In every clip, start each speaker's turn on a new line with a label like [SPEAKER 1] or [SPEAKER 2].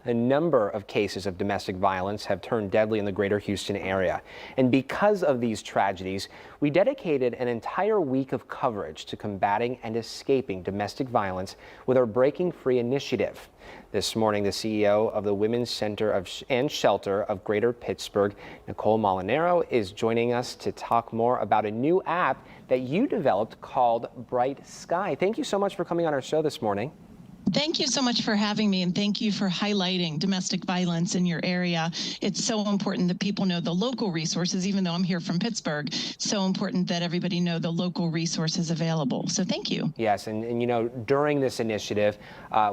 [SPEAKER 1] A number of cases of domestic violence have turned deadly in the greater Houston area. And because of these tragedies, we dedicated an entire week of coverage to combating and escaping domestic violence with our Breaking Free initiative. This morning, the CEO of the Women's Center and Shelter of Greater Pittsburgh, Nicole Molinaro, is joining us to talk more about a new app that you developed called Bright Sky. Thank you so much for coming on our show this morning.
[SPEAKER 2] Thank you so much for having me, and thank you for highlighting domestic violence in your area. It's so important that people know the local resources, even though I'm here from Pittsburgh. So important that everybody know the local resources available. So thank you.
[SPEAKER 1] Yes, and you know, during this initiative,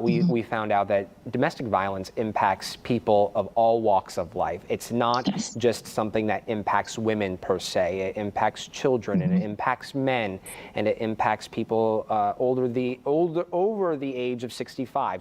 [SPEAKER 1] we found out that domestic violence impacts people of all walks of life. It's not just something that impacts women per se. It impacts children, and it impacts men, and it impacts people over the age of 65.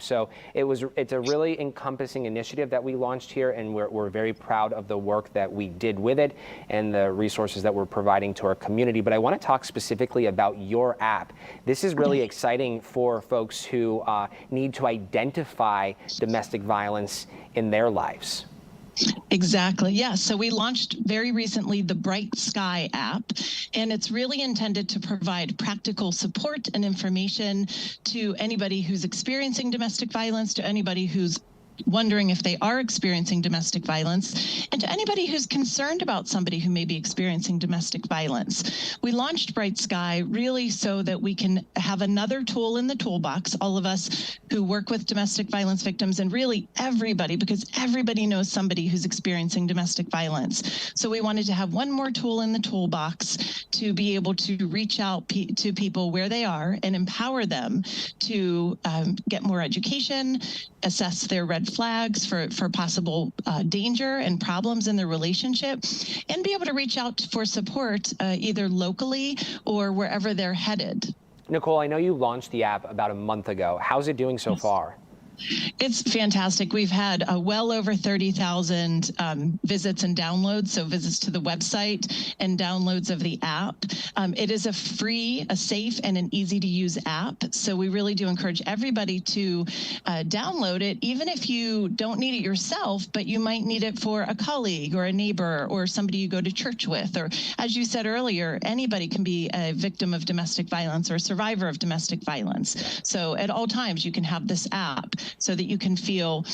[SPEAKER 1] So it's a really encompassing initiative that we launched here, and we're very proud of the work that we did with it and the resources that we're providing to our community. But I want to talk specifically about your app. This is really exciting for folks who need to identify domestic violence in their lives.
[SPEAKER 2] Exactly. Yeah. So we launched very recently the Bright Sky app, and it's really intended to provide practical support and information to anybody who's experiencing domestic violence, to anybody who's wondering if they are experiencing domestic violence, and to anybody who's concerned about somebody who may be experiencing domestic violence. We launched Bright Sky really so that we can have another tool in the toolbox, all of us who work with domestic violence victims, and really everybody, because everybody knows somebody who's experiencing domestic violence. So we wanted to have one more tool in the toolbox to be able to reach out to people where they are and empower them to get more education, assess their red flags for possible danger and problems in their relationship, and be able to reach out for support either locally or wherever they're headed.
[SPEAKER 1] Nicole, I know you launched the app about a month ago. How's it doing so far?
[SPEAKER 2] It's fantastic. We've had well over 30,000 visits and downloads, so visits to the website and downloads of the app. It is a free, a safe, and an easy-to-use app, so we really do encourage everybody to download it, even if you don't need it yourself, but you might need it for a colleague or a neighbor or somebody you go to church with, or, as you said earlier, anybody can be a victim of domestic violence or a survivor of domestic violence. So at all times, you can have this app, so that you can feel,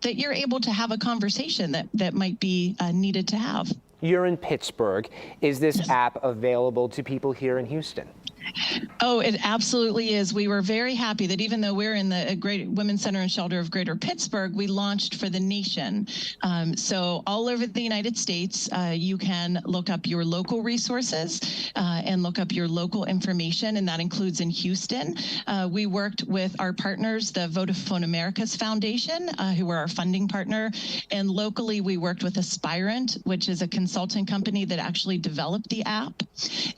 [SPEAKER 2] that you're able to have a conversation that might be needed to have.
[SPEAKER 1] You're in Pittsburgh. Is this app available to people here in Houston?
[SPEAKER 2] Oh, it absolutely is. We were very happy that even though we're in the Great Women's Center and Shelter of Greater Pittsburgh, we launched for the nation. So all over the United States, you can look up your local resources and look up your local information, and that includes in Houston. We worked with our partners, the Vodafone Americas Foundation, who are our funding partner, and locally we worked with Aspirant, which is a consulting company that actually developed the app,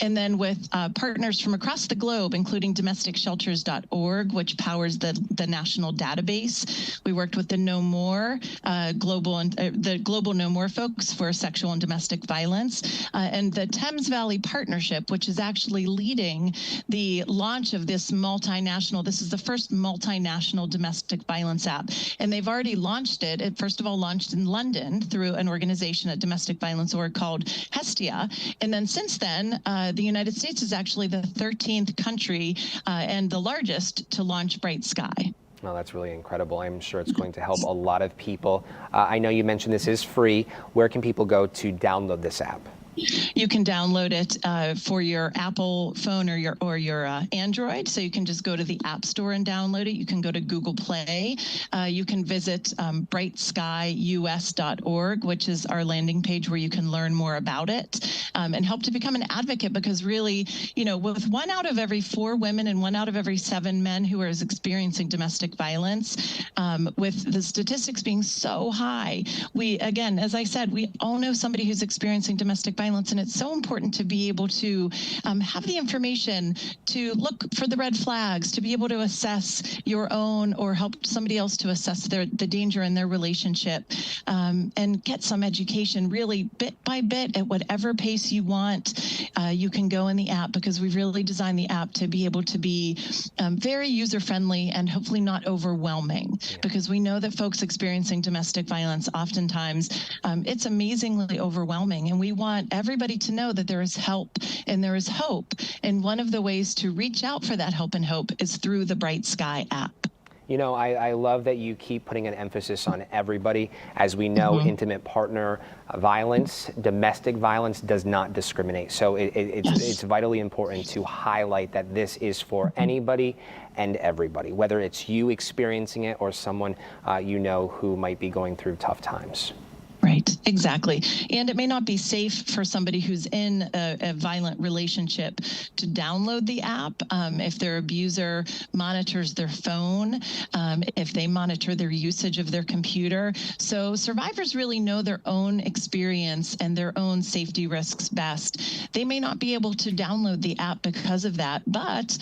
[SPEAKER 2] and then with partners from across the globe, including domesticshelters.org, which powers the national database. We worked with the No More the Global No More folks for sexual and domestic violence, and the Thames Valley Partnership, which is actually leading the launch of this multinational. This is the first multinational domestic violence app, and they've already launched it. It first of all launched in London through an organization, a domestic violence org called Hestia, and then since then, the United States is actually the 13th country and the largest to launch Bright Sky.
[SPEAKER 1] Well, that's really incredible. I'm sure it's going to help a lot of people. I know you mentioned this is free. Where can people go to download this app?
[SPEAKER 2] You can download it for your Apple phone or your Android. So you can just go to the App Store and download it. You can go to Google Play. You can visit brightskyus.org, which is our landing page where you can learn more about it and help to become an advocate, because really, with 1 out of every 4 women and 1 out of every 7 men who are experiencing domestic violence, with the statistics being so high, we, again, as I said, we all know somebody who's experiencing domestic violence. violence, and it's so important to be able to have the information to look for the red flags, to be able to assess your own or help somebody else to assess the danger in their relationship, and get some education really bit by bit at whatever pace you want. You can go in the app, because we've really designed the app to be able to be very user-friendly and hopefully not overwhelming, because we know that folks experiencing domestic violence, oftentimes it's amazingly overwhelming, and we want everybody to know that there is help and there is hope. And one of the ways to reach out for that help and hope is through the Bright Sky app.
[SPEAKER 1] You know, I love that you keep putting an emphasis on everybody. As we know, intimate partner violence, domestic violence does not discriminate. So it's vitally important to highlight that this is for anybody and everybody, whether it's you experiencing it or someone you know who might be going through tough times.
[SPEAKER 2] Right, exactly. And it may not be safe for somebody who's in a violent relationship to download the app if their abuser monitors their phone, if they monitor their usage of their computer. So survivors really know their own experience and their own safety risks best. They may not be able to download the app because of that, but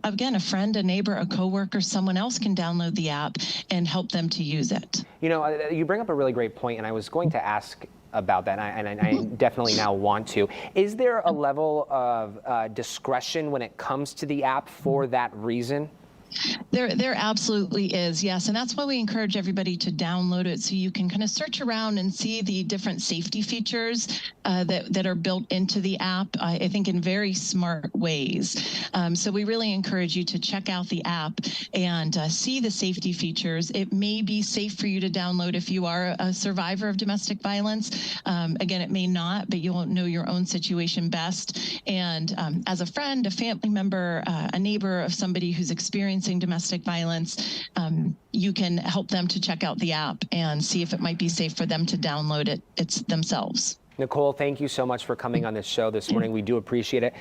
[SPEAKER 2] again, a friend, a neighbor, a coworker, someone else can download the app and help them to use it.
[SPEAKER 1] You know, you bring up a really great point, and I was going to ask about that, and I definitely now want to. Is there a level of discretion when it comes to the app for that reason?
[SPEAKER 2] There absolutely is, yes. And that's why we encourage everybody to download it, so you can kind of search around and see the different safety features that are built into the app, I think in very smart ways. So we really encourage you to check out the app and see the safety features. It may be safe for you to download if you are a survivor of domestic violence. Again, it may not, but you'll know your own situation best. And as a friend, a family member, a neighbor of somebody who's experiencing domestic violence, you can help them to check out the app and see if it might be safe for them to download it themselves.
[SPEAKER 1] Nicole, thank you so much for coming on this show this morning. We do appreciate it.